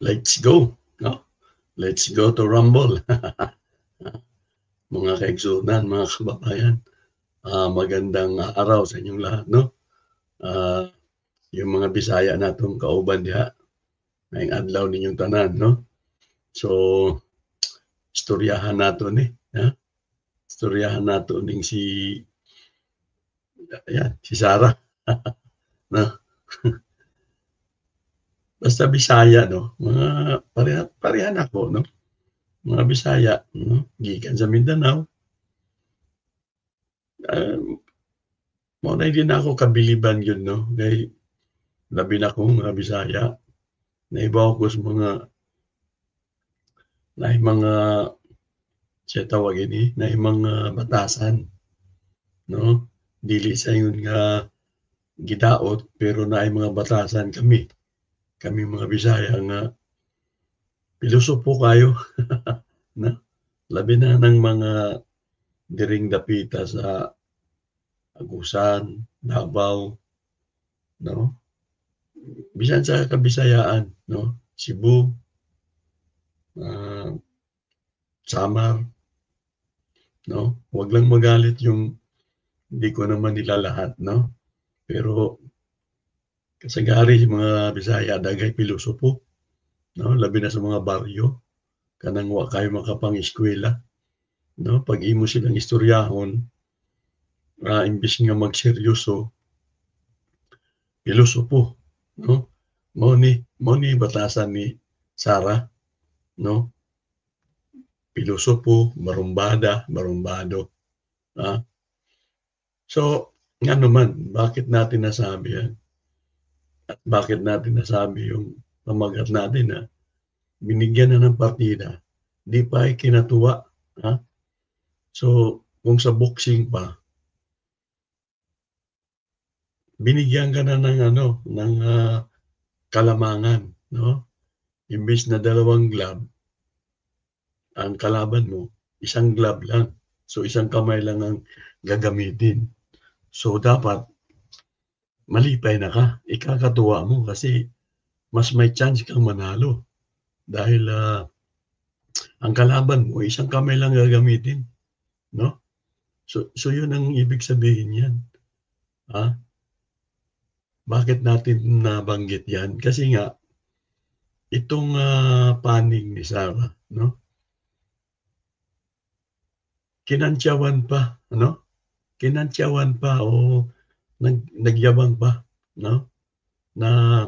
Let's go, no? Let's go to rumble. Mga kaigsunan, mga kababayan, magandang araw sa inyong lahat, no? Yung mga Bisaya natong kauban diha, ngayong adlaw ninyong tanan, no? So, istoryahan nato ni, ha? Istoryahan nato ning si Sarah, no? Basta Bisaya, no? Mga parehan ako, no? Mga Bisaya, no? Gikan sa Mindanao. Mao na din ako kabiliban yun, no? Kay labi na kong mga Bisaya. Naibaw ko sa mga siya tawag ini, na mga batasan, no? Dili sa yun nga gidaot, pero na mga batasan kami. Kami mga Bisaya nga pilosopo kayo, no? Labi na ng mga diring dapita sa Agusan, Davao, no? Bisan sa Kabisayaan, no? Cebu, Samar, no? Huwag lang magalit yung hindi ko naman nila lahat, no? Pero kasagari sa mga Bisaya dagay pilosopo, no? Labi na sa mga baryo, kanang wa kayo makapang-eskwela, no? Pag imo silang istoryahon, imbis nga magseryoso, pilosopo, no? Mao ni batasan ni Sarah, no? Pilosopo, barumbado, ha? So, nga naman, bakit natin nasabi yan? At bakit natin nasabi yung pamagat natin na binigyan na ng partida, di pa ay kinatuwa, ha? So, kung sa boxing pa, binigyan ka na ng kalamangan, no? Imbis na 2 glove, ang kalaban mo, 1 glove lang. So, 1 kamay lang ang gagamitin. So, dapat malipay na ka. Ikakatuwa mo kasi mas may chance kang manalo. Dahil ang kalaban mo, 1 kamay lang gagamitin, no? So yun ang ibig sabihin yan. Ha? Bakit natin nabanggit yan? Kasi nga, itong panig ni Sarah, no? Kinantyawan pa, no? Kinantyawan pa o nagyabang pa, no? Na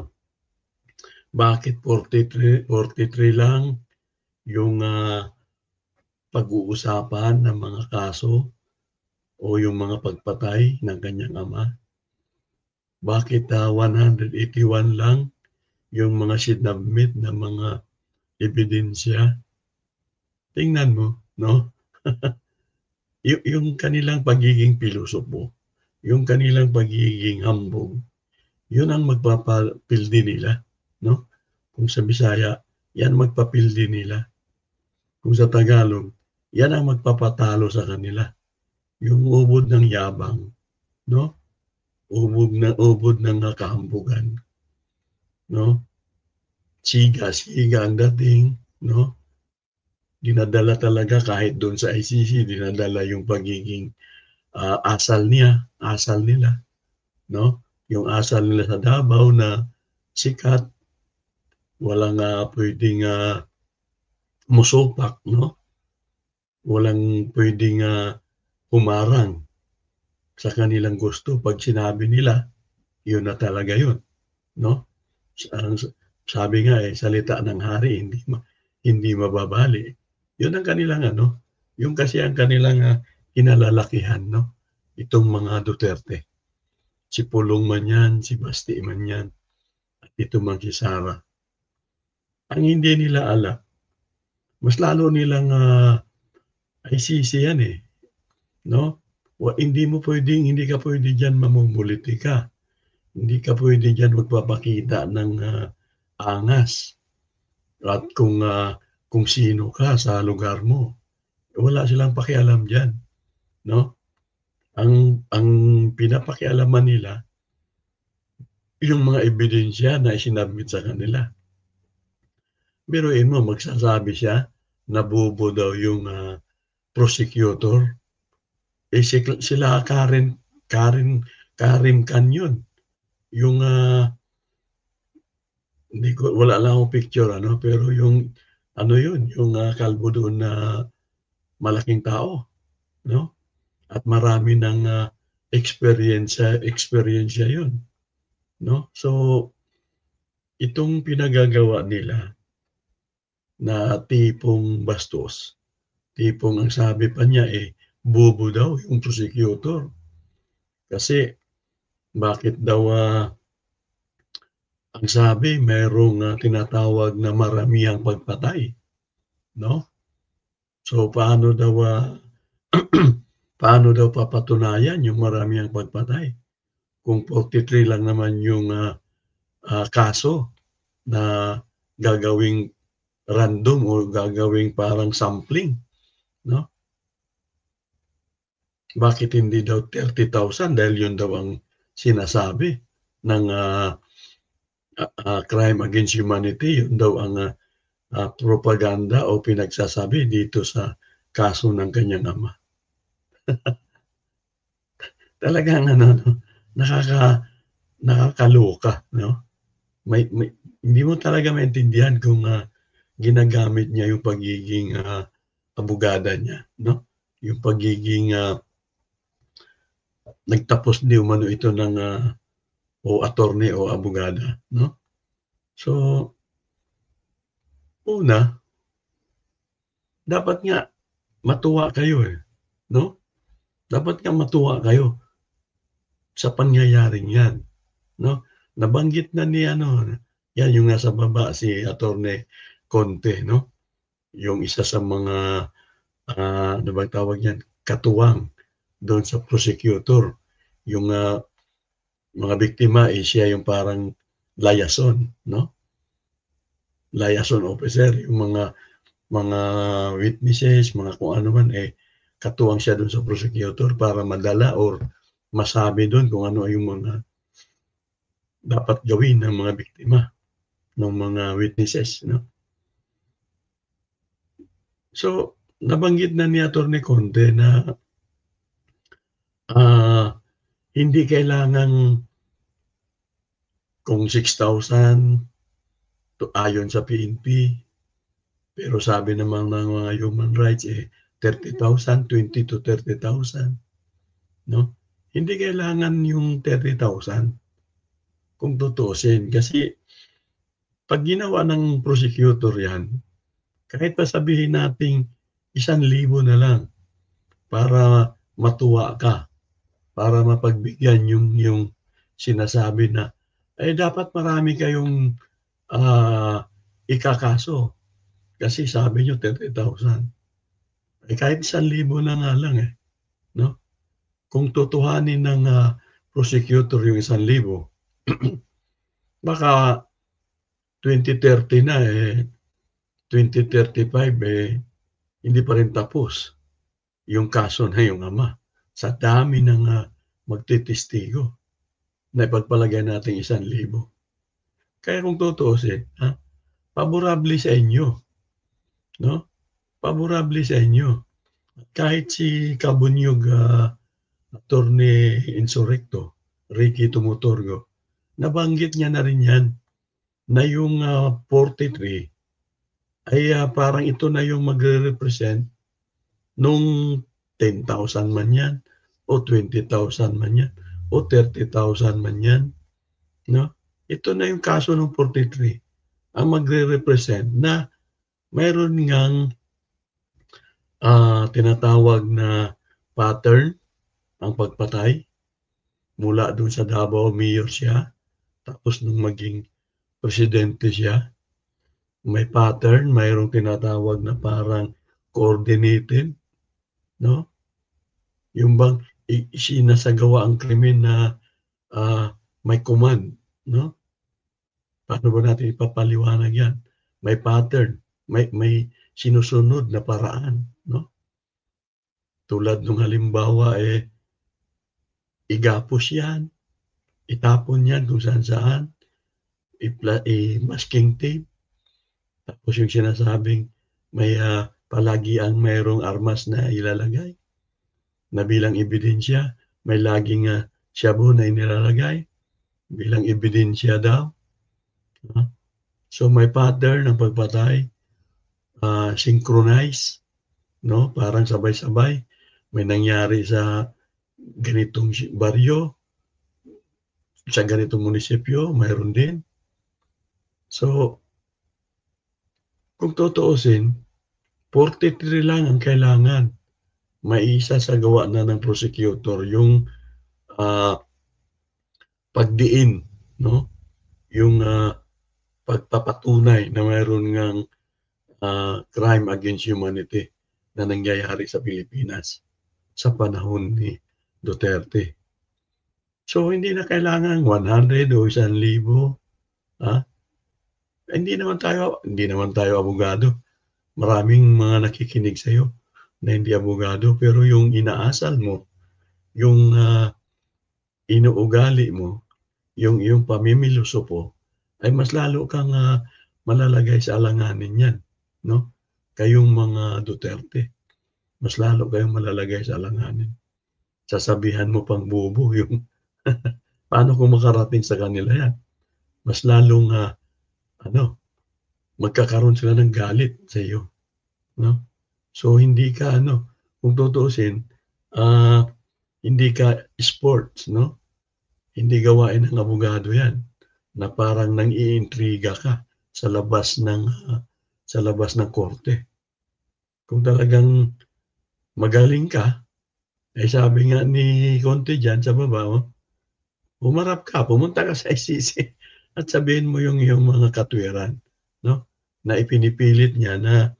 bakit 43 lang yung pag-uusapan ng mga kaso o yung mga pagpatay ng kanyang ama. Bakit 181 lang yung mga sinabmit na mga ebidensya? Tingnan mo, no? Yung kanilang pagiging pilosopo, yung kanilang pagiging hambog, yun ang magpapapildi nila, no? Kung sa Bisaya, yan magpapildi nila. Kung sa Tagalog, yan ang magpapatalo sa kanila. Yung ubod ng yabang, no? Ubod ng kahambugan, no? Siga ang dating, no? Dinadala talaga kahit doon sa ICC, dinadala yung pagiging asal nila, no? Yung asal nila sa Davao na sikat, walang pwedeng musupak, no? Walang pwedeng humarang sa kanilang gusto. Pag sinabi nila, yun na talaga yun, no? Sabi nga salita ng hari hindi mababali. Yun ang kanilang yung kasi ang kanilang kinalalakihan, no? Itong mga Duterte. Si Pulong man yan, si Basti man yan, at ito man si Sara. Ang hindi nila alam, mas lalo nilang ICC yan no? Hindi ka pwede dyan mamumulitika. Hindi ka pwede dyan magpapakita ng angas. At kung sino ka sa lugar mo, wala silang pakialam dyan, no? Ang pinapakialaman nila, yung mga ebidensya na isinabmit sa kanila. Biruin mo magsasabi siya na bobo daw yung, prosecutor, eh, sila Karen Karim Khan yun, yung, hindi ko wala lang akong picture ano, pero yung ano yun, yung, kalbo doon na malaking tao, 'no? At marami ng, eksperyensya yun, 'no? So, itong pinagagawa nila na tipong bastos, tipong ang sabi pa niya, eh, bobo daw yung prosecutor. Kasi bakit daw, ang sabi merong, tinatawag na maramihang pagpatay, 'no? So, paano daw papatunayan yung maramihang pagpatay kung 43 lang naman yung, kaso na gagawing random o gagawing parang sampling, 'no? Bakit hindi daw 30,000 dahil yun daw ang sinasabi ng, Crime Against Humanity, yun daw ang, propaganda o pinagsasabi dito sa kaso ng kanyang ama. Talagang ano 'no, nakaka nakakaloka 'no? May hindi mo talaga maintindihan kung, ginagamit niya yung pagiging, abogada niya 'no, yung pagiging, nagtapos di umano ito ng, o attorney o abogada 'no. So, una, dapat nga matuwa kayo, eh, 'no? Dapat nga matuwa kayo sa pangyayaring 'yan, 'no? Nabanggit na ni ano, 'yan yung nasa baba si Attorney Conte 'no, yung isa sa mga, ano bang tawag niyan, katuwang doon sa prosecutor. Yung, mga biktima, eh, siya yung parang liaison 'no, liaison officer, yung mga witnesses, mga kung ano man, eh, katuwang siya dun sa prosecutor para madala or masabi dun kung ano yung mga dapat gawin ng mga biktima, ng mga witnesses 'no. So, nabanggit na ni Attorney Conte na, ah, hindi kailangang kung 6,000 ayon sa PNP, pero sabi naman ng mga human rights, eh, 30,000, 20,000 to 30,000 'no. Hindi kailangan yung 30,000 kung tutuusin kasi 'pag ginawa ng prosecutor 'yan, kahit pa sabihin nating 1,000 na lang para matuwa ka, para mapagbigyan yung sinasabi na, eh, dapat marami kayong, ikakaso kasi sabi niyo 30,000. Eh, kahit 1,000 na nga lang, eh, 'no? Kung totohanin ng, prosecutor yung 1,000, baka 2030 na, eh, 2035, eh, hindi pa rin tapos yung kaso na yung ama. Sa dami ng, magtitestigo na ipagpalagay nating 1,000. Kaya kung tutuusin, paborable sa inyo, 'no? Paborable sa inyo. Kahit si Kabunyog, Attorney Insurrecto, Ricky Tumuturgo, nabanggit niya na rin 'yan na yung, 43 ay, parang ito na yung magre-represent nung 10,000 man 'yan o 20,000 man 'yan o 30,000 man 'yan, 'no? Ito na yung kaso ng 43 ang magre-represent na mayroon ngang, tinatawag na pattern ang pagpatay mula dun sa Davao Mayor siya, tapos nung maging presidente siya, may pattern, mayroong tinatawag na parang coordinated, 'no? Yung bang isinasagawa ang krimen na, ah, may command, 'no? Paano ba natin ipapaliwanag 'yan? May pattern, may sinusunod na paraan, 'no? Tulad nung halimbawa, eh, igapos 'yan, itapon 'yan kung saan-saan, i-masking tape, Tapos yung sinasabing may, palagi ang mayroong armas na ilalagay na bilang ebidensya, may laging, shabu na inilalagay bilang ebidensya daw, 'no. So may pattern ng pagpatay, synchronize, 'no, parang sabay-sabay. May nangyari sa ganitong baryo, sa ganitong munisipyo, mayroon din. So, kung tutuusin, 43 lang ang kailangan maisasagawa na ng prosecutor yung, ah, pagdiin, 'no, yung, pagpapatunay na mayroon ngang, crime against humanity na nangyayari sa Pilipinas sa panahon ni Duterte. So, hindi na kailangan 100 o 1,000, ah, hindi naman tayo abogado. Maraming mga nakikinig sa'yo na hindi abogado, pero yung inaasal mo, yung, inuugali mo, yung iyong pamimilosopo ay mas lalo kang, malalagay sa alanganin niyan, 'no? Kayong mga Duterte, mas lalo kayong malalagay sa alanganin. Sasabihan mo pang bobo yung paano kung makarating sa kanila 'yan? Mas lalong, ano, magkakaroon sila ng galit sa iyo, 'no? So hindi ka ano, kung tutuusin, ah, hindi ka sports, 'no? Hindi gawain ng abogado 'yan, na parang nang-iintriga ka sa labas ng, sa labas ng korte. Kung talagang magaling ka, eh, sabi nga ni Conte diyan sa baba, oh, humarap ka, pumunta ka sa ICC at sabihin mo yung iyong mga katwiran, 'no, na ipinipilit niya na,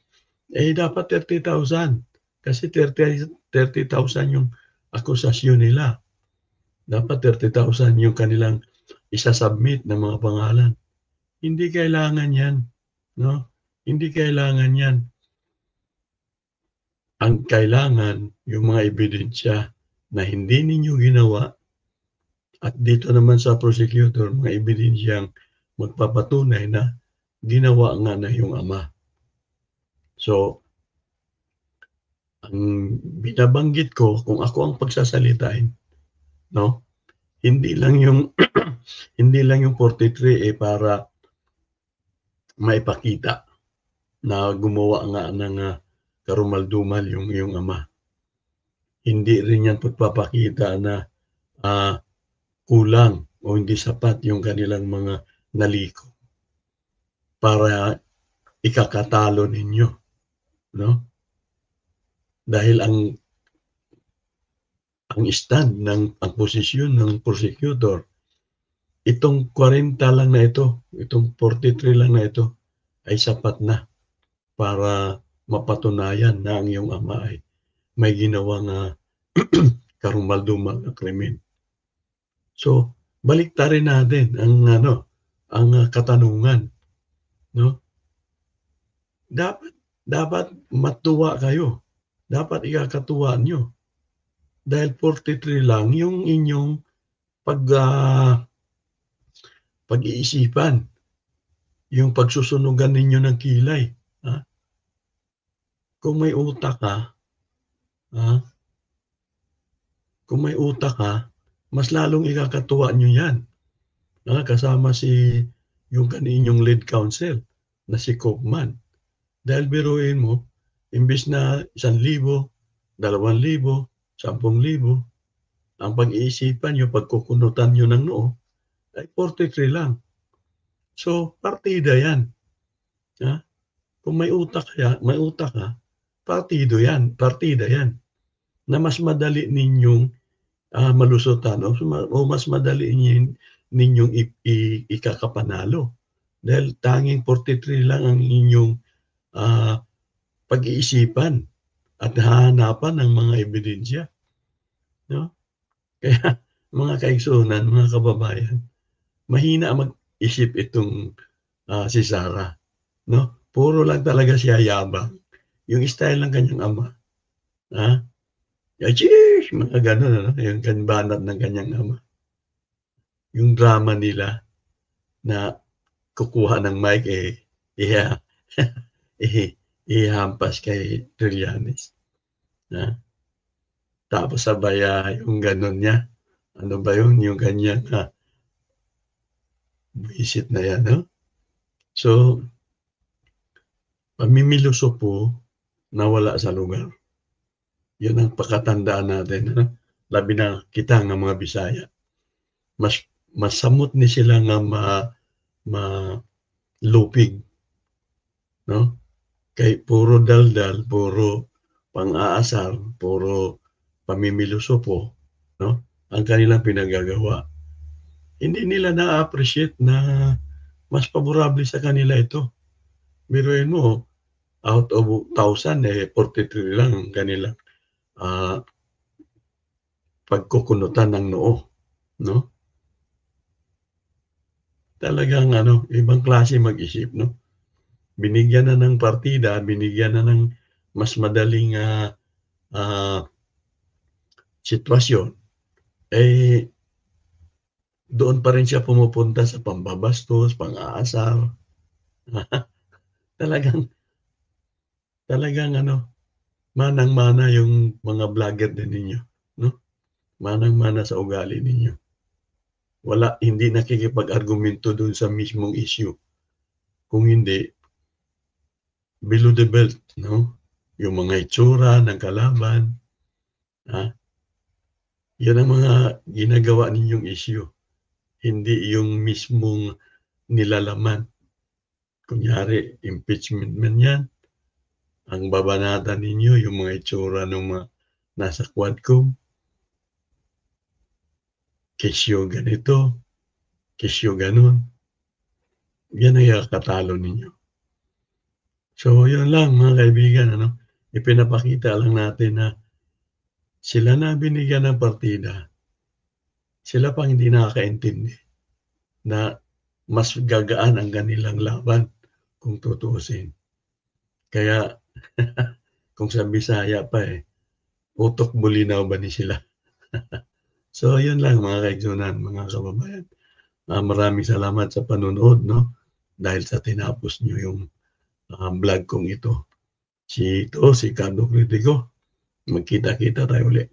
eh, dapat 30,000 kasi 30,000 yung akusasyon nila. Dapat 30,000 yung kanilang isa-submit na mga pangalan. Hindi kailangan 'yan, 'no, hindi kailangan 'yan. Ang kailangan yung mga ebidensya na hindi ninyo ginawa at dito naman sa prosecutor, mga ebidensyang magpapatunay na ginawa nga na yung ama. So, ang binabanggit ko kung ako ang pagsasalitain, 'no, hindi lang yung hindi lang yung 43, eh, para maipakita na gumawa nga ng, karumal-dumal yung iyong ama. Hindi rin yan pagpapakita na, ah, kulang o hindi sapat yung kanilang mga naliko para ikakatalo ninyo, 'no? Dahil ang stand ang posisyon ng prosecutor, itong 40 lang na ito, itong 43 lang na ito ay sapat na para mapatunayan na ang iyong ama ay may ginawang, karumal-dumal na krimen. So, baliktarin natin ang ano, ang, katanungan, 'no? Dapat dapat matuwa kayo, dapat ikakatuwa niyo dahil 43 lang yung inyong pag, pag-iisipan, yung pagsusunugan ninyo ng kilay, ha? Kung may utak ka, ha, kung may utak ka, mas lalong ikakatuwa niyo 'yan, kasama yung inyong lead counsel na si Koopman. Dahil biruin mo, imbes na 1,000, 2,000, 10,000, ang pag-iisipan niyo, pagkukunutan niyo ng noo ay 43 lang. So, partida 'yan, ha? Kung may utak ka, partida 'yan na mas madali ninyong, malusutan o mas madali ninyong ikakapanalo dahil tanging 43 lang ang inyong, pag-iisipan at hahanapan ng mga ebidensya, 'no? Kaya mga kaigsunan, mga kababayan, mahina mag-isip itong, si Sarah, 'no? Puro lang talaga siya yabang. Yung style ng kanyang ama, ah, "Achish!" Mga gano'n ano, yung banat ng kanyang ama. Yung drama nila na kukuha ng mic, eh, ihampas kay Trillanes, na tapos sabay, yung gano'n niya, ano ba yun, yung kanyang, buwisit na 'yan 'no. So, pamimilosopo nawala sa lugar. 'Yun ang pakatandaan natin ano, labi na kita nga mga Bisaya. Mas masamot ni sila nga malupig 'no, kay puro daldal, puro pang-aasar, puro pamimilosopo 'no, ang kanilang pinagagawa. Hindi nila na-a-appreciate na mas paborable sa kanila ito. Biruin mo, out of 1,000, 43 lang ang kanilang, ah, pagkukunutan ng noo 'no. Talagang ano, ibang klase mag-isip 'no. Binigyan na ng partida, binigyan na ng mas madaling, ah, sitwasyon, eh, doon pa rin siya pumupunta sa pambabastos, pang-aasar. Talagang talagang ano, manang-mana yung mga vlogger din ninyo 'no, manang-mana sa ugali ninyo. Wala, hindi nakikipag-argumento dun sa mismong issue, kung hindi below the belt 'no, yung mga itsura ng kalaban, ah, yan ang mga ginagawa ninyong issue, hindi yung mismong nilalaman. Kunyari impeachment man yan, ang babanatan ninyo yung mga itsura nung mga nasa Quadcom, kesyo ganito, kesyo gano'n, yan ang ikakatalo ninyo. So yun lang mga kaibigan ano, ipinapakita lang natin na sila na binigyan ng partida, sila pang hindi nakakaintindi na mas gagaan ang kanilang laban kung tutuusin. Kaya kung sa Bisaya pa, utok bulinaw ba ni sila. So yun lang mga kaigsunan, mga kababayan. Maraming salamat sa panonood 'no, dahil sa tinapos niyo yung, vlog kong ito. Si Kando Kritico, magkita-kita tayo uli.